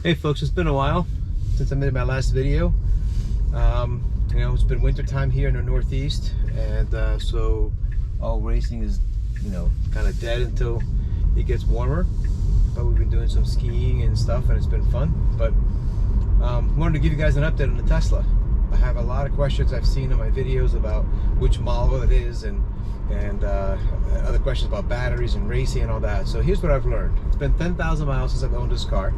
Hey folks, it's been a while since I made my last video. It's been winter time here in the Northeast, and so all racing is, kind of dead until it gets warmer. But we've been doing some skiing and stuff, and it's been fun. But wanted to give you guys an update on the Tesla. I have a lot of questions I've seen in my videos about which model it is, and other questions about batteries and racing and all that. So here's what I've learned. It's been 10,000 miles since I've owned this car.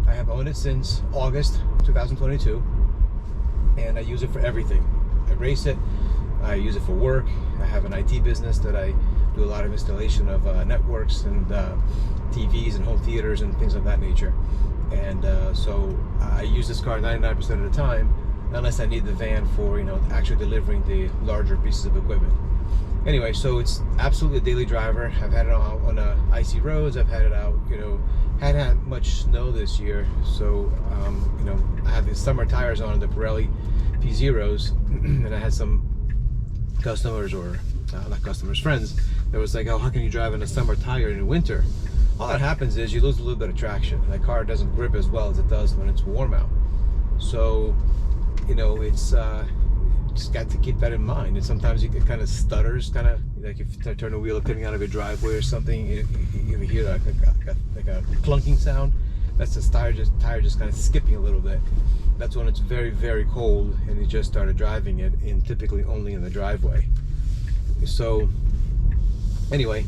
I have owned it since August 2022, and I use it for everything. I race it, I use it for work. I have an IT business that I do a lot of installation of networks and TVs and home theaters and things of that nature. And so I use this car 99% of the time, unless I need the van for actually delivering the larger pieces of equipment. Anyway, so it's absolutely a daily driver. I've had it out on icy roads. I've had it out, hadn't had much snow this year. So, I have these summer tires on, the Pirelli P0s, and I had some customers, or not customers, friends, that was like, oh, how can you drive in a summer tire in the winter? All that happens is you lose a little bit of traction. The car doesn't grip as well as it does when it's warm out. So, it's just got to keep that in mind. And sometimes it kind of stutters, kind of like if you turn the wheel coming out of a driveway or something, you hear like a clunking sound. That's the tire just kind of skipping a little bit. That's when it's very, very cold and you just started driving it, and typically only in the driveway. So anyway,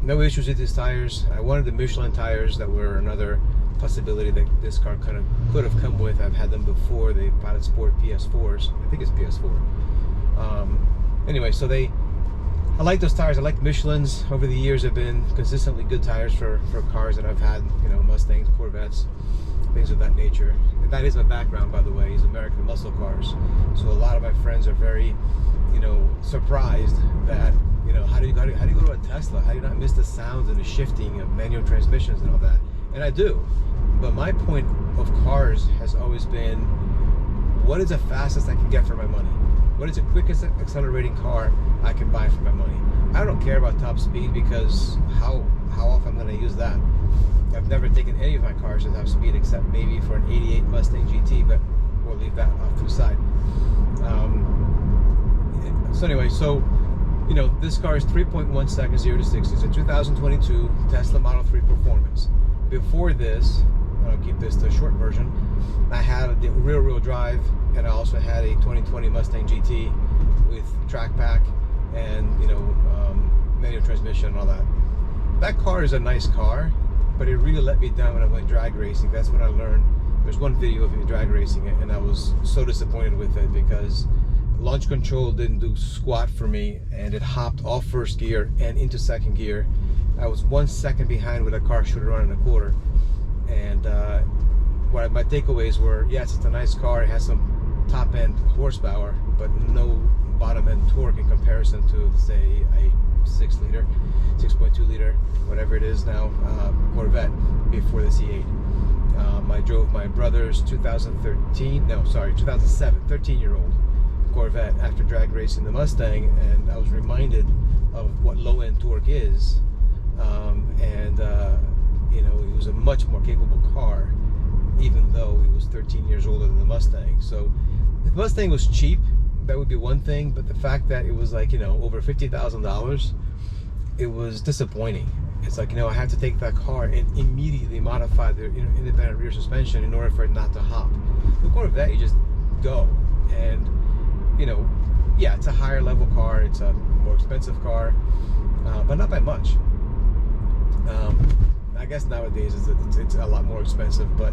no issues with these tires. I wanted the Michelin tires that were another possibility that this car kind of could have come with. I've had them before, the Pilot Sport PS4s. I think it's PS4. Anyway, so I like those tires. I like Michelin's. Over the years, have been consistently good tires for cars that I've had, Mustangs, Corvettes, things of that nature. And that is my background, by the way, is American muscle cars. So a lot of my friends are very, surprised that, how do you go to a Tesla? How do you not miss the sounds and the shifting of manual transmissions and all that? And I do. But my point of cars has always been, what is the fastest I can get for my money? What is the quickest accelerating car I can buy for my money? I don't care about top speed, because how often I'm going to use that? I've never taken any of my cars to top speed except maybe for an 88 Mustang GT, but we'll leave that off to the side. So anyway, this car is 3.1 seconds 0 to 60. It's a 2022 Tesla Model 3 Performance. Before this, I'll keep this the short version, I had the rear-wheel drive, and I also had a 2020 Mustang GT with track pack and manual transmission and all that. That car is a nice car, but it really let me down when I went drag racing. That's when I learned. There's one video of me drag racing it, and I was so disappointed with it because launch control didn't do squat for me, and it hopped off first gear and into second gear. I was 1 second behind where the car should have run in a quarter. And what my takeaways were, yes, it's a nice car. It has some top end horsepower, but no bottom end torque in comparison to, say, a 6-liter, 6.2 liter, whatever it is now, Corvette before the C8. I drove my brother's 2007, 13-year-old Corvette after drag racing the Mustang, and I was reminded of what low end torque is. It was a much more capable car, even though it was 13 years older than the Mustang. So if the Mustang was cheap, that would be one thing, but the fact that it was like, over $50,000, it was disappointing. It's like, I had to take that car and immediately modify the independent rear suspension in order for it not to hop. The Corvette, you just go. And, yeah, it's a higher level car, it's a more expensive car, but not by much. I guess nowadays it's a lot more expensive, but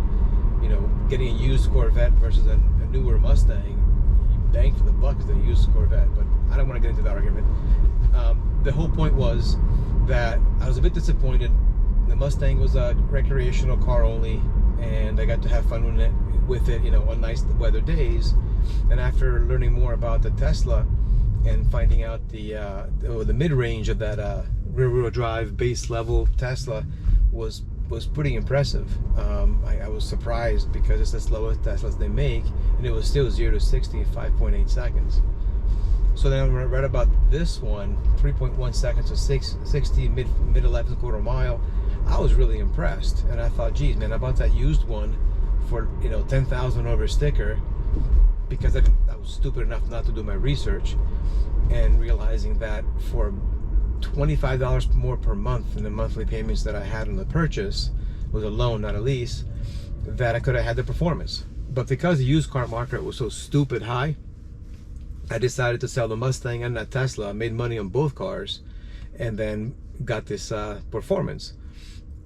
getting a used Corvette versus a newer Mustang, you bang for the buck is a used Corvette. But I don't want to get into that argument. The whole point was that I was a bit disappointed. The Mustang was a recreational car only, and I got to have fun with it, on nice weather days. And after learning more about the Tesla and finding out the mid-range of that rear-wheel drive base level Tesla was pretty impressive. I was surprised because it's the slowest Teslas they make, and it was still 0 to 60 in 5.8 seconds. So then I read about this one, 3.1 seconds to 60 mid 11th quarter mile. I was really impressed, and I thought, geez, man, I bought that used one for, you know, 10,000 over sticker, because I was stupid enough not to do my research, and realizing that for $25 more per month in the monthly payments that I had on the purchase, was a loan, not a lease, that I could have had the performance. But because the used car market was so stupid high, I decided to sell the Mustang and that Tesla. I made money on both cars, and then got this performance.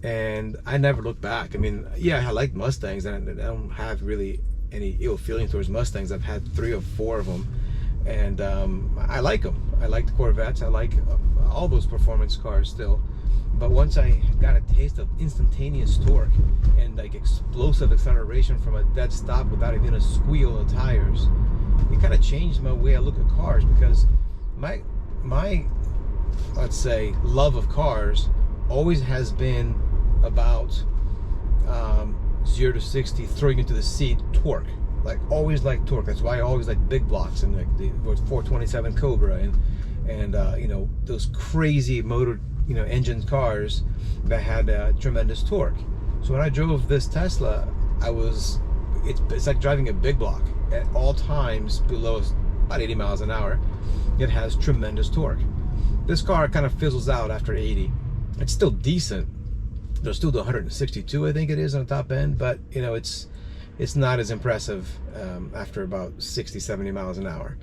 And I never looked back. I mean, yeah, I like Mustangs, and I don't have really any ill feeling towards Mustangs. I've had 3 or 4 of them, and I like them. I like the Corvettes. I like all those performance cars still. But once I got a taste of instantaneous torque and like explosive acceleration from a dead stop without even a squeal of tires, it kind of changed my way I look at cars, because my let's say love of cars always has been about 0 to 60 throwing into the seat torque. Like, always like torque. That's why I always like big blocks, and like the 427 Cobra, and you know, those crazy motor, you know, engine cars that had tremendous torque. So when I drove this Tesla, it's like driving a big block at all times below about 80 miles an hour. It has tremendous torque. This car kind of fizzles out after 80. It's still decent. There's still the 162, I think it is, on the top end, but you know, it's not as impressive after about 60, 70 miles an hour.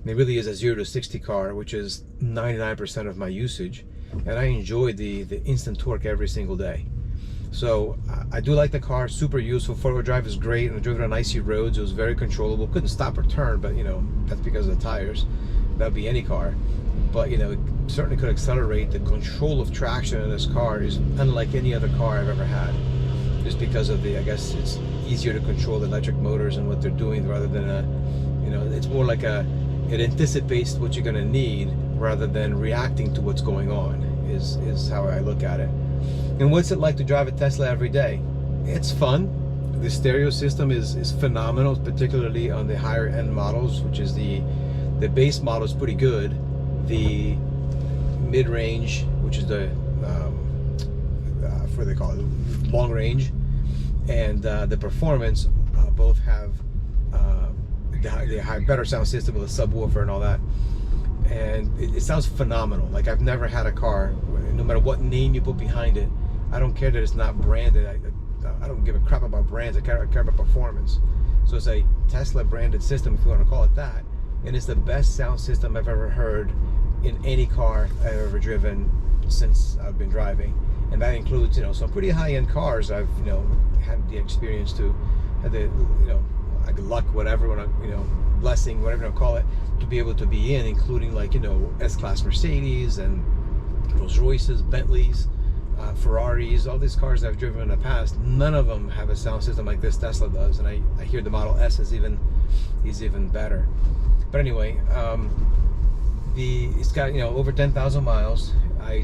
And it really is a 0 to 60 car, which is 99% of my usage, and I enjoy the instant torque every single day. So I do like the car, super useful. 4-wheel drive is great, and I drove it on icy roads. It was very controllable. Couldn't stop or turn, but you know, that's because of the tires. That would be any car. But you know, it certainly could accelerate. The control of traction in this car is unlike any other car I've ever had, just because of I guess it's easier to control the electric motors and what they're doing, rather than you know, it's more like it anticipates what you're going to need rather than reacting to what's going on, is how I look at it. And what's it like to drive a Tesla every day? It's fun. The stereo system is phenomenal, particularly on the higher end models, which is the base model is pretty good. The mid-range, which is the what they call it, long range, and the performance, both have the better sound system with a subwoofer and all that, and it sounds phenomenal. Like, I've never had a car, no matter what name you put behind it, I don't care that it's not branded. I don't give a crap about brands. I care about performance. So it's a Tesla branded system, if you want to call it that, and it's the best sound system I've ever heard in any car I've ever driven since I've been driving. And that includes, you know, some pretty high-end cars I've, you know, had the experience to, had the, you know, like luck, whatever, you know, blessing, whatever you want to call it, to be able to be in, including, like, you know, S-Class Mercedes and Rolls Royces, Bentleys, Ferraris, all these cars I've driven in the past. None of them have a sound system like this Tesla does, and I hear the Model S is even better. But anyway, it's got, you know, over 10,000 miles. I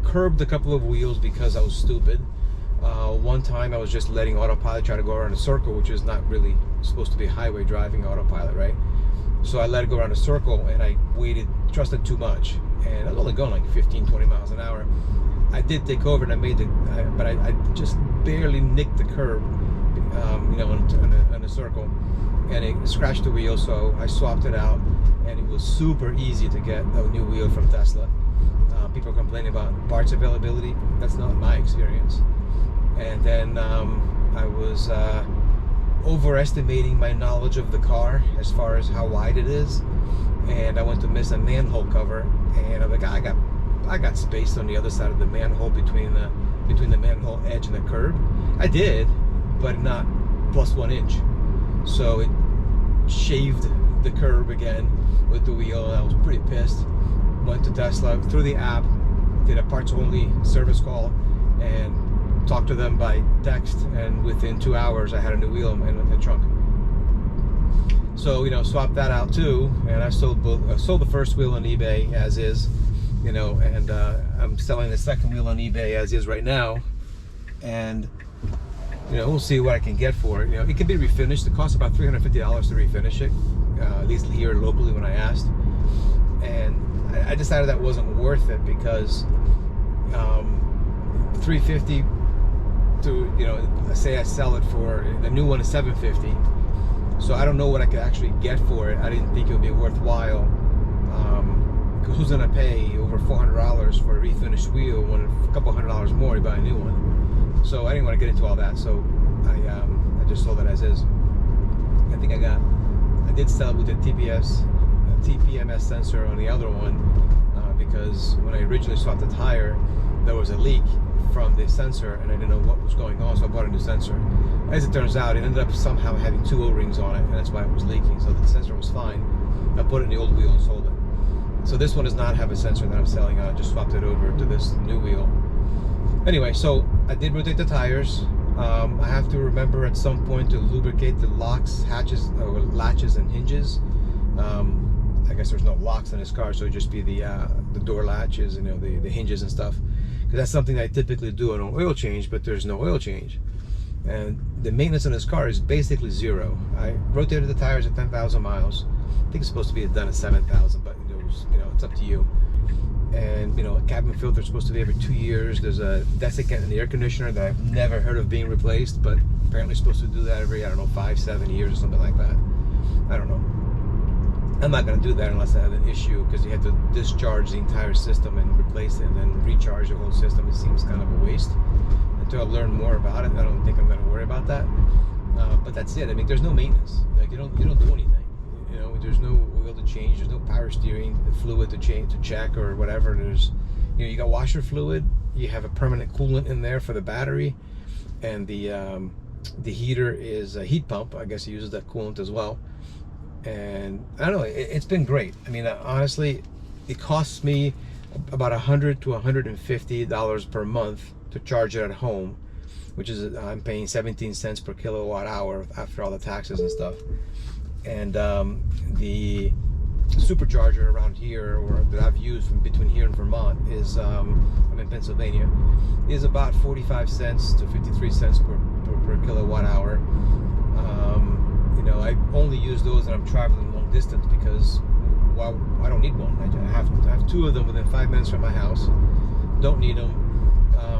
curbed a couple of wheels because I was stupid. One time I was just letting Autopilot try to go around a circle, which is not really supposed to be highway driving, Autopilot, right? So I let it go around a circle, and I trusted too much, and I was only going like 15, 20 miles an hour. I did take over, and I just barely nicked the curb, you know, on a circle, and it scratched the wheel. So I swapped it out, and it was super easy to get a new wheel from Tesla. People complaining about parts availability. That's not my experience. And then I was overestimating my knowledge of the car as far as how wide it is, and I went to miss a manhole cover, and I'm like, I got space on the other side of the manhole between the manhole edge and the curb. I did, but not plus 1 inch. So it shaved the curb again with the wheel, and I was pretty pissed. Went to Tesla through the app, did a parts only service call, and talked to them by text, and within 2 hours I had a new wheel in the trunk. So, you know, swapped that out too, and I sold the first wheel on eBay as is, you know, and I'm selling the second wheel on eBay as is right now, and you know, we'll see what I can get for it. You know, it can be refinished. It costs about $350 to refinish it, at least here locally when I asked, and I decided that wasn't worth it, because $350 to, you know, say I sell it for, the new one is $750. So I don't know what I could actually get for it. I didn't think it would be worthwhile. Because who's gonna pay over $400 for a refinished wheel when a couple $100 more you buy a new one? So I didn't want to get into all that. So I just sold it as is. I think I did sell it with a TPMS sensor on the other one, because when I originally swapped the tire, there was a leak from the sensor and I didn't know what was going on, so I bought a new sensor. As it turns out, it ended up somehow having 2 O-rings on it, and that's why it was leaking. So the sensor was fine. I put it in the old wheel and sold it. So this one does not have a sensor that I'm selling. I just swapped it over to this new wheel. Anyway, so I did rotate the tires. I have to remember at some point to lubricate the locks, hatches, or latches and hinges. I guess there's no locks in this car, so it'd just be the door latches, you know, the hinges and stuff. Because that's something I typically do on an oil change, but there's no oil change. And the maintenance on this car is basically zero. I rotated the tires at 10,000 miles. I think it's supposed to be done at 7,000, but you know, it's up to you. And you know, a cabin filter is supposed to be every 2 years. There's a desiccant in the air conditioner that I've never heard of being replaced, but apparently supposed to do that every, I don't know, 5-7 years or something like that. I don't know. I'm not going to do that unless I have an issue, because you have to discharge the entire system and replace it and then recharge the whole system. It seems kind of a waste. Until I learn more about it, I don't think I'm going to worry about that. But that's it. I mean, there's no maintenance. Like you don't do anything. You know, there's no oil to change. There's no power steering, the fluid to change, to check or whatever. There's, you know, you got washer fluid. You have a permanent coolant in there for the battery, and the heater is a heat pump. I guess it uses that coolant as well. And I don't know, it's been great. I mean, honestly, it costs me about $100 to $150 per month to charge it at home, which is, I'm paying 17 cents per kilowatt hour after all the taxes and stuff. And the supercharger around here, or that I've used from between here and Vermont, is I'm in Pennsylvania, is about 45 cents to 53 cents per kilowatt hour. You know, I only use those when I'm traveling long distance, because, well, I don't need one. I have 2 of them within 5 minutes from my house. Don't need them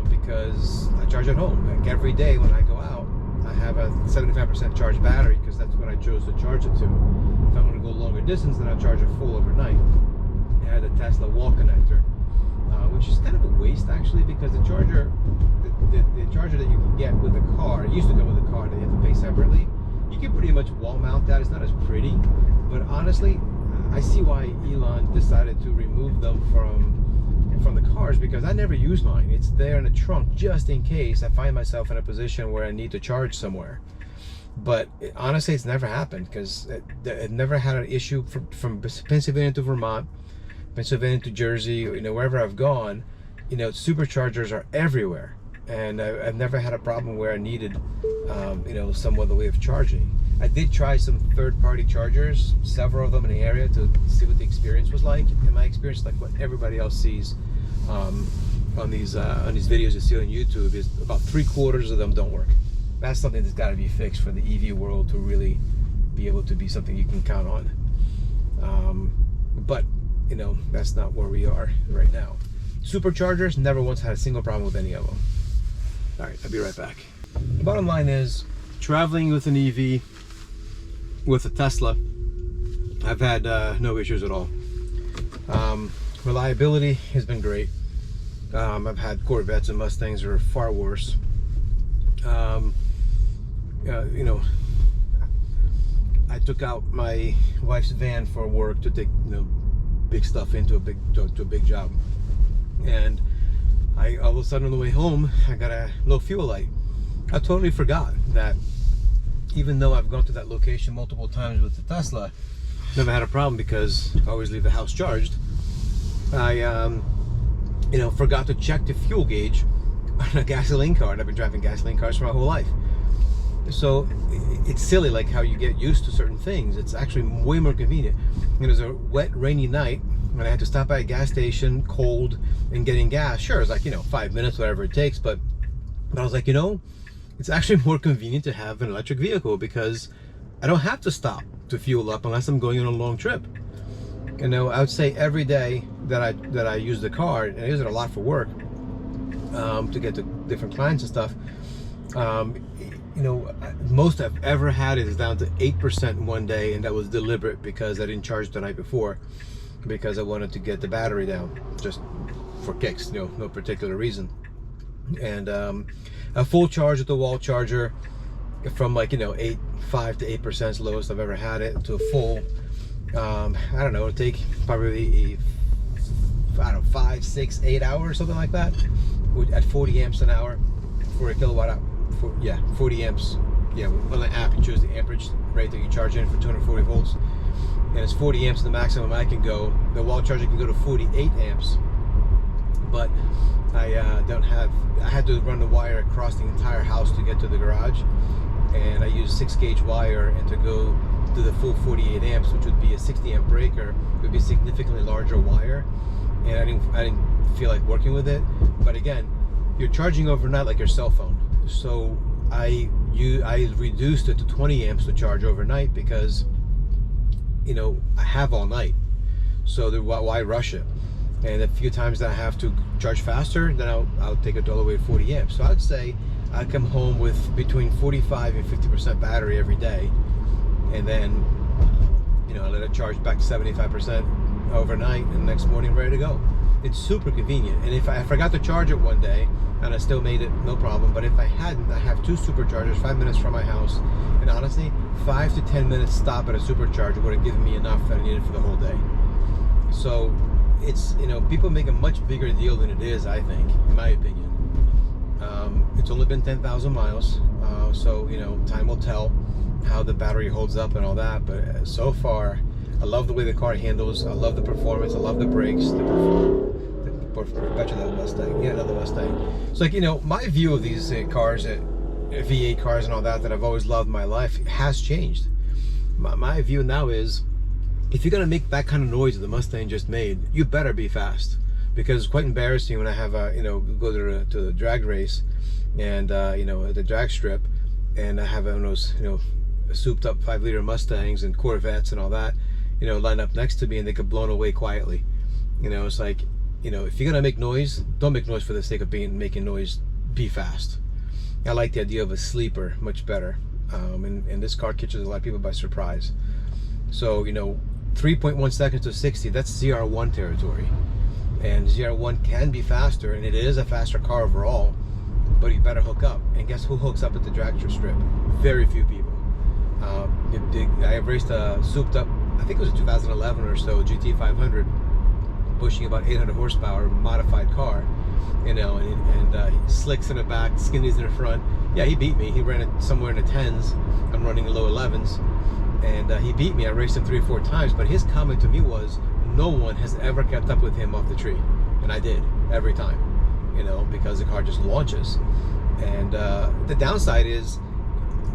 because I charge at home. Like every day when I go out, I have a 75% charged battery, because that's what I chose to charge it to. If I'm going to go longer distance, then I charge it full overnight. I had a Tesla wall connector, which is kind of a waste actually, because the charger, the charger that you can get with the car, it used to come with the car that you have to pay separately. You can pretty much wall mount that. It's not as pretty, but honestly, I see why Elon decided to remove them from the cars, because I never use mine. It's there in the trunk just in case I find myself in a position where I need to charge somewhere. But honestly, it's never happened, because it never had an issue from Pennsylvania to Vermont, Pennsylvania to Jersey, you know, wherever I've gone. You know, superchargers are everywhere. And I've never had a problem where I needed, you know, some other way of charging. I did try some third-party chargers, several of them in the area, to see what the experience was like. And my experience is like what everybody else sees on these videos you see on YouTube, is about 3/4 of them don't work. That's something that's got to be fixed for the EV world to really be able to be something you can count on. But you know, that's not where we are right now. Superchargers, never once had a single problem with any of them. All right, I'll be right back. The bottom line is, traveling with an EV, with a Tesla, I've had no issues at all. Reliability has been great. I've had Corvettes and Mustangs that are far worse. You know, I took out my wife's van for work to take, you know, big stuff into a big job, and all of a sudden on the way home, I got a low fuel light. I totally forgot that even though I've gone to that location multiple times with the Tesla, never had a problem because I always leave the house charged. I, you know, forgot to check the fuel gauge on a gasoline car, and I've been driving gasoline cars for my whole life. So it's silly, like how you get used to certain things. It's actually way more convenient. It was a wet, rainy night when I had to stop by a gas station, cold, and getting gas. Sure, it's like, you know, 5 minutes, whatever it takes, but I was like, you know, it's actually more convenient to have an electric vehicle, because I don't have to stop to fuel up unless I'm going on a long trip. You know, I would say every day that I use the car, and I use it a lot for work, to get to different clients and stuff. You know, most I've ever had is down to 8% one day, and that was deliberate because I didn't charge the night before because I wanted to get the battery down, just for kicks, you know, no particular reason. And a full charge with the wall charger from like, you know, 5 to 8% is the lowest I've ever had it, to a full, I don't know, it'll take probably, I don't know, 5, 6, 8 hours, something like that, at 40 amps an hour for a kilowatt hour. Yeah, 40 amps. Yeah, on the app you choose the amperage rate that you charge in for 240 volts, and it's 40 amps the maximum I can go. The wall charger can go to 48 amps, but I don't have, I had to run the wire across the entire house to get to the garage, and I used 6-gauge wire, and to go to the full 48 amps, which would be a 60 amp breaker, it would be a significantly larger wire, and I didn't feel like working with it. But again, you're charging overnight like your cell phone. So I reduced it to 20 amps to charge overnight because, you know, I have all night. So why rush it? And a few times that I have to charge faster, then I'll take it all the way to 40 amps. So I'd say I come home with between 45 and 50% battery every day, and then, you know, I let it charge back to 75% overnight, and the next morning ready to go. It's super convenient. And if I forgot to charge it one day, and I still made it, no problem. But if I hadn't, I have 2 superchargers 5 minutes from my house, and honestly, 5 to 10 minutes stop at a supercharger would have given me enough that I needed for the whole day. So it's, you know, people make a much bigger deal than it is, I think, in my opinion. It's only been 10,000 miles, so, you know, time will tell how the battery holds up and all that. But so far, I love the way the car handles. I love the performance. I love the brakes. Betcha that Mustang. Yeah, another Mustang. It's like, you know, my view of these cars, V8 cars and all that I've always loved in my life, has changed. My view now is, if you're gonna make that kind of noise that the Mustang just made, you better be fast, because it's quite embarrassing when I have a, you know, go to the drag race, and you know, at the drag strip, and I have one of those, you know, souped up 5-liter Mustangs and Corvettes and all that, you know, line up next to me, and they get blown away quietly. You know, it's like, you know, if you're gonna make noise, don't make noise for the sake of making noise. Be fast. I like the idea of a sleeper much better, and this car catches a lot of people by surprise. So, you know, 3.1 seconds to 60, that's ZR1 territory, and ZR1 can be faster, and it is a faster car overall, but you better hook up. And guess who hooks up at the drag strip? Very few people. I raced a souped up, I think it was a 2011 or so GT500, pushing about 800 horsepower, modified car, you know, and slicks in the back, skinnies in the front. Yeah, he beat me. He ran it somewhere in the 10s. I'm running the low 11s, and he beat me. I raced him 3 or 4 times, but his comment to me was, no one has ever kept up with him off the tree, and I did every time, you know, because the car just launches. And the downside is,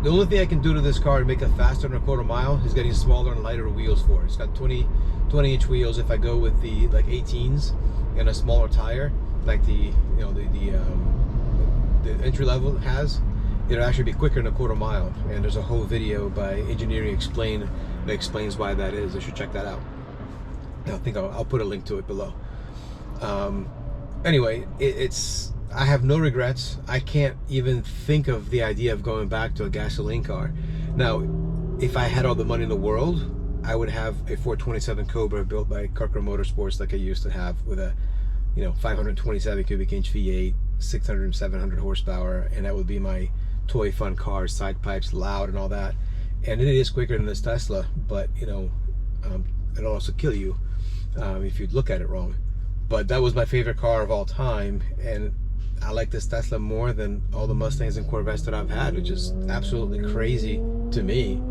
the only thing I can do to this car to make it faster than a quarter mile is getting smaller and lighter wheels for it. It's got 20-inch wheels. If I go with the like 18s and a smaller tire, like the, you know, the entry level has, it'll actually be quicker than a quarter mile. And there's a whole video by Engineering Explain that explains why that is. I should check that out. I think I'll put a link to it below. Anyway, I have no regrets. I can't even think of the idea of going back to a gasoline car. Now, if I had all the money in the world, I would have a 427 Cobra built by Carker Motorsports like I used to have, with a, you know, 527 cubic inch V8, 600 700 horsepower, and that would be my toy fun car, side pipes, loud and all that. And it is quicker than this Tesla, but, you know, it'll also kill you if you look at it wrong. But that was my favorite car of all time, and I like this Tesla more than all the Mustangs and Corvettes that I've had, which is absolutely crazy to me.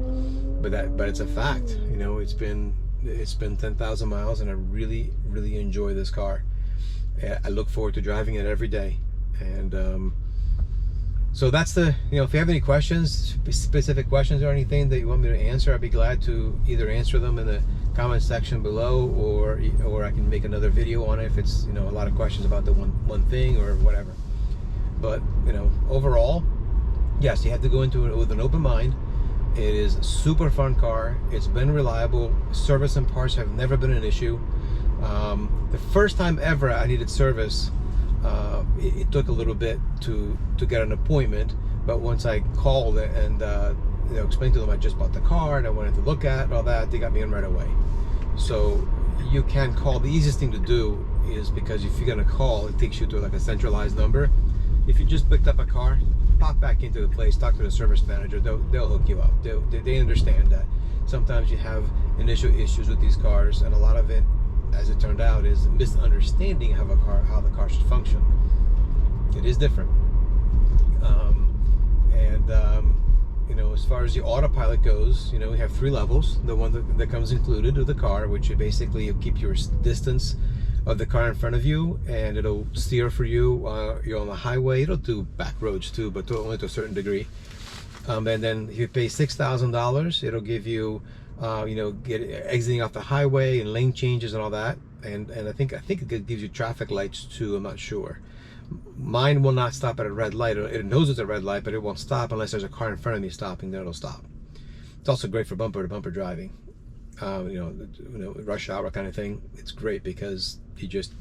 But it's a fact. You know, it's been 10,000 miles, and I really enjoy this car. I look forward to driving it every day. And so that's the, you know, if you have any questions, specific questions or anything that you want me to answer, I'd be glad to either answer them in the comment section below, or I can make another video on it if it's, you know, a lot of questions about the one thing or whatever. But, you know, overall, yes, you have to go into it with an open mind. It is a super fun car. It's been reliable. Service and parts have never been an issue. The first time ever I needed service, it took a little bit to get an appointment, but once I called and explained to them I just bought the car and I wanted to look at all that, they got me in right away. So you can call. The easiest thing to do is, because if you're gonna call, it takes you to like a centralized number. If you just picked up a car, pop back into the place, talk to the service manager. They'll hook you up. They understand that sometimes you have initial issues with these cars, and a lot of it, as it turned out, is misunderstanding how the car should function. It is different. As far as the autopilot goes, we have 3 levels. The one that comes included with the car, which you basically keep your distance of the car in front of you, and it'll steer for you. You're on the highway. It'll do back roads too, but only to a certain degree. And then if you pay $6,000, it'll give you, exiting off the highway and lane changes and all that. And I think it gives you traffic lights too. I'm not sure. Mine will not stop at a red light. It knows it's a red light, but it won't stop unless there's a car in front of me stopping. Then it'll stop. It's also great for bumper-to-bumper driving. Rush hour kind of thing. It's great because you just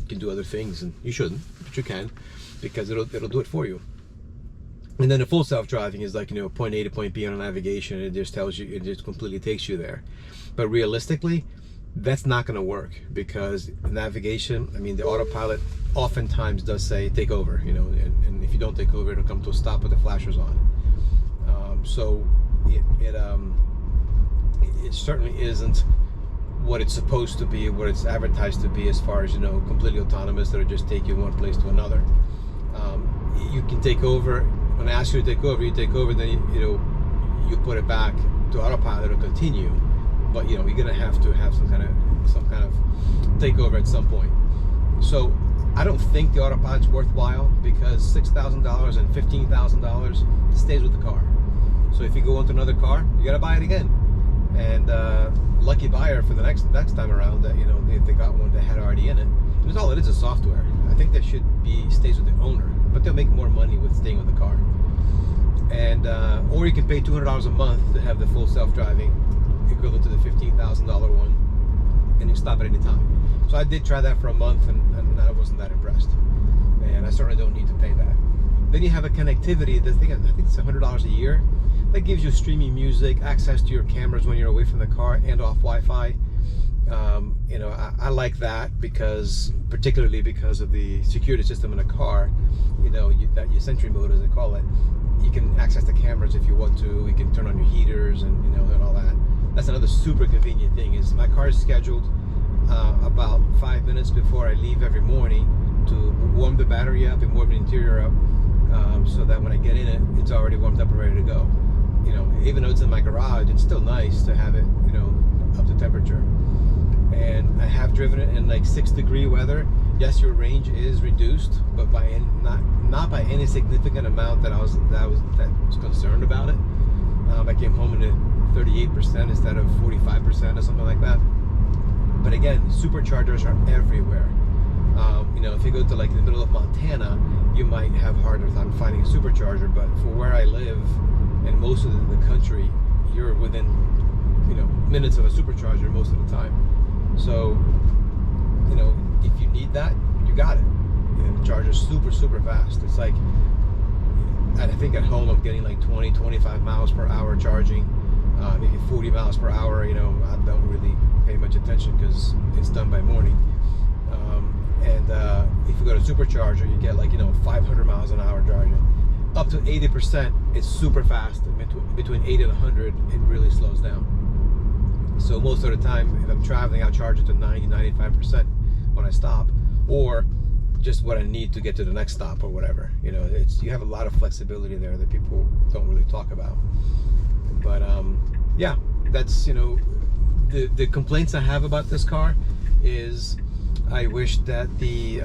can do other things, and you shouldn't, but you can, because it'll do it for you. And then the full self-driving is like, point A to point B on a navigation. It just tells you, it just completely takes you there. But realistically, that's not going to work, because navigation, the autopilot oftentimes does say take over, and if you don't take over, it'll come to a stop with the flashers on. So it certainly isn't what it's supposed to be, what it's advertised to be, as far as completely autonomous, that'll just take you one place to another. You can take over. When I ask you to take over, you take over, then you put it back to autopilot or continue. But you're gonna have to have some kind of takeover at some point. So I don't think the autopilot's worthwhile, because $6,000 and $15,000 stays with the car. So if you go into another car, you gotta buy it again. And lucky buyer for the next time around that if they got one that had already in it. Because all it is software. I think that stays with the owner, but they'll make more money with staying with the car. And or you can pay $200 a month to have the full self-driving, equivalent to the $15,000 one, and you stop at any time. So I did try that for a month, and I wasn't that impressed, and I certainly don't need to pay that. Then you have a connectivity. I think it's $100 a year. That gives you streaming music, access to your cameras when you're away from the car, and off Wi-Fi. I like that, particularly because of the security system in a car. That your Sentry mode, as they call it. You can access the cameras if you want to. You can turn on your heaters and and all that. That's another super convenient thing. Is my car is scheduled about 5 minutes before I leave every morning to warm the battery up and warm the interior up, so that when I get in it, it's already warmed up and ready to go. Even though it's in my garage, it's still nice to have it up to temperature. And I have driven it in like 6-degree weather. Yes, your range is reduced, but not by any significant amount that I was concerned about it. I came home in 38% instead of 45% or something like that. But again, superchargers are everywhere. If you go to like the middle of Montana, you might have a harder time finding a supercharger. But for where I live and most of the country, you're within minutes of a supercharger most of the time. So if you need that, you got it. And the charger's super fast. It's like, I think at home I'm getting like 20-25 miles per hour charging, maybe 40 miles per hour. I don't really pay much attention because it's done by morning. If you go to supercharger, you get like 500 miles an hour charging. Up to 80%, it's super fast. Between 80 and 100, it really slows down. So most of the time, if I'm traveling, I'll charge it to 90-95% when I stop, or just what I need to get to the next stop or whatever. You have a lot of flexibility there that people don't really talk about. But yeah, that's the complaints I have about this car is I wish that the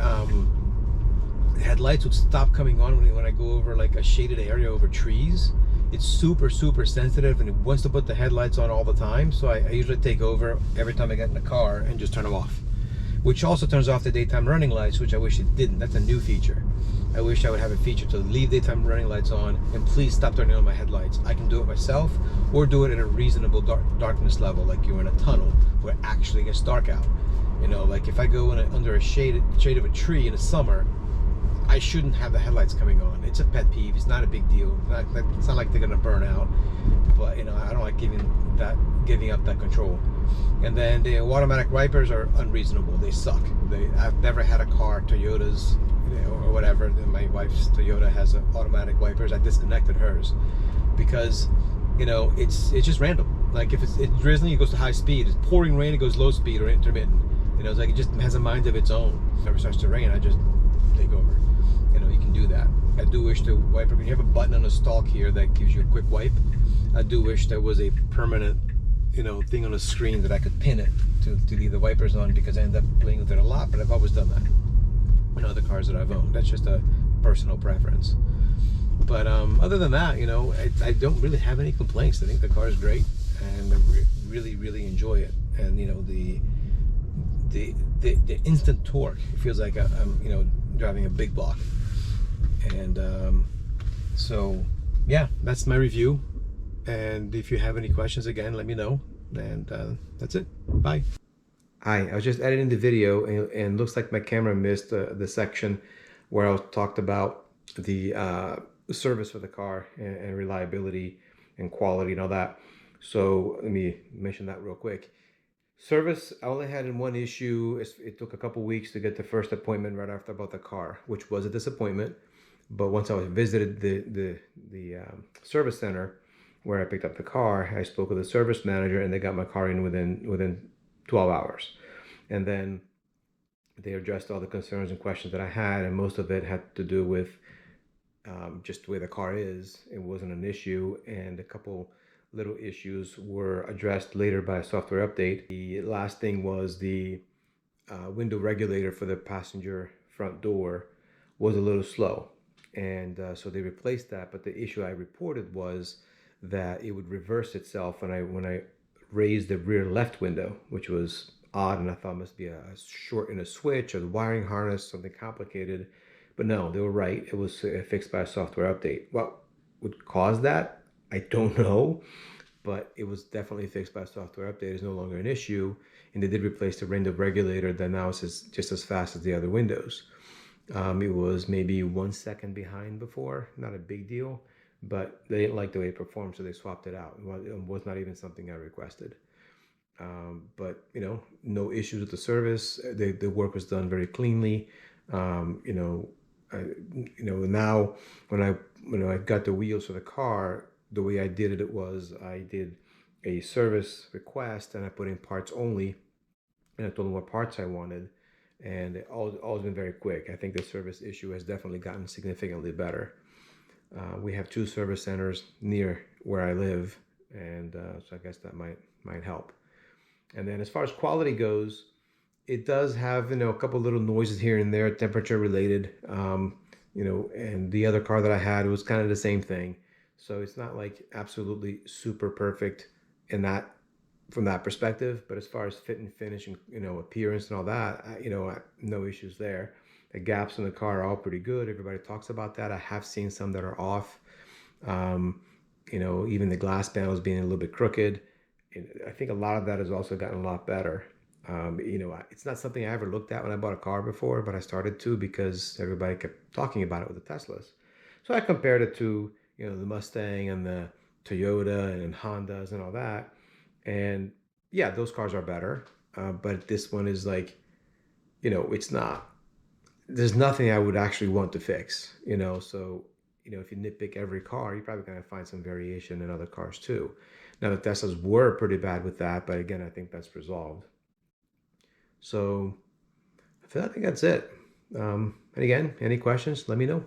headlights would stop coming on when I go over like a shaded area over trees. It's super sensitive, and it wants to put the headlights on all the time. So I usually take over every time I get in the car and just turn them off, which also turns off the daytime running lights, which I wish it didn't. That's a new feature. I wish I would have a feature to leave daytime running lights on and please stop turning on my headlights. I can do it myself, or do it at a reasonable darkness level, like you're in a tunnel where it actually gets dark out. Like if I go under a shade of a tree in the summer, I shouldn't have the headlights coming on. It's a pet peeve. It's not a big deal. It's not like they're gonna burn out, but you know, I don't like giving up that control. And then the automatic wipers are unreasonable. They suck. I've never had a car, Toyotas, you know, or whatever. My wife's Toyota has automatic wipers. I disconnected hers because, you know, it's just random. Like if it's drizzling, it goes to high speed. It's pouring rain, it goes low speed or intermittent. You know, it's like it just has a mind of its own. Whenever it starts to rain, I just take over. You know, you can do that. I do wish the wiper, when you have a button on the stalk here that gives you a quick wipe, I do wish there was a permanent, you know, thing on the screen that I could pin it to leave the wipers on, because I end up playing with it a lot, but I've always done that in other cars that I've owned. That's just a personal preference. But other than that, you know, I don't really have any complaints. I think the car is great, and I really enjoy it. And you know, the instant torque, it feels like I'm, you know, driving a big block. And so yeah, that's my review. And if you have any questions, again, let me know. And that's it. Bye. Hi, I was just editing the video, and looks like my camera missed the section where I talked about the service for the car and reliability and quality and all that. So let me mention that real quick. Service, I only had one issue. It took a couple weeks to get the first appointment right after I bought the car, which was a disappointment. But once I visited the service center where I picked up the car, I spoke with the service manager, and they got my car in within 12 hours. And then they addressed all the concerns and questions that I had, and most of it had to do with just the way the car is. It wasn't an issue, and a couple little issues were addressed later by a software update. The last thing was the window regulator for the passenger front door was a little slow, and so they replaced that. But the issue I reported was that it would reverse itself when I raised the rear left window, which was odd, and I thought it must be a short in a switch or the wiring harness, something complicated. But no, they were right. It was fixed by a software update. What would cause that? I don't know, but it was definitely fixed by a software update. It's no longer an issue, and they did replace the window regulator that now is just as fast as the other windows. It was maybe 1 second behind before, not a big deal, but they didn't like the way it performed, so they swapped it out. It was not even something I requested. But you know, no issues with the service. The work was done very cleanly. You know, now when I got the wheels for the car, the way I did it was I did a service request, and I put in parts only, and I told them what parts I wanted, and it always been very quick. I think the service issue has definitely gotten significantly better. We have 2 service centers near where I live, and so I guess that might help. And then as far as quality goes, it does have, you know, a couple little noises here and there, temperature related. You know, and the other car that I had was kind of the same thing. So it's not like absolutely super perfect in that, from that perspective. But as far as fit and finish and, you know, appearance and all that, you know, no issues there. The gaps in the car are all pretty good. Everybody talks about that. I have seen some that are off. You know, even the glass panels being a little bit crooked. I think a lot of that has also gotten a lot better. You know, it's not something I ever looked at when I bought a car before, but I started to because everybody kept talking about it with the Teslas. So I compared it to, you know, the Mustang and the Toyota and Hondas and all that. And yeah, those cars are better. But this one is like, you know, it's not. There's nothing I would actually want to fix, you know. So, you know, if you nitpick every car, you're probably going to find some variation in other cars too. Now, the Teslas were pretty bad with that, but again, I think that's resolved. So I think that's it. And again, any questions, let me know.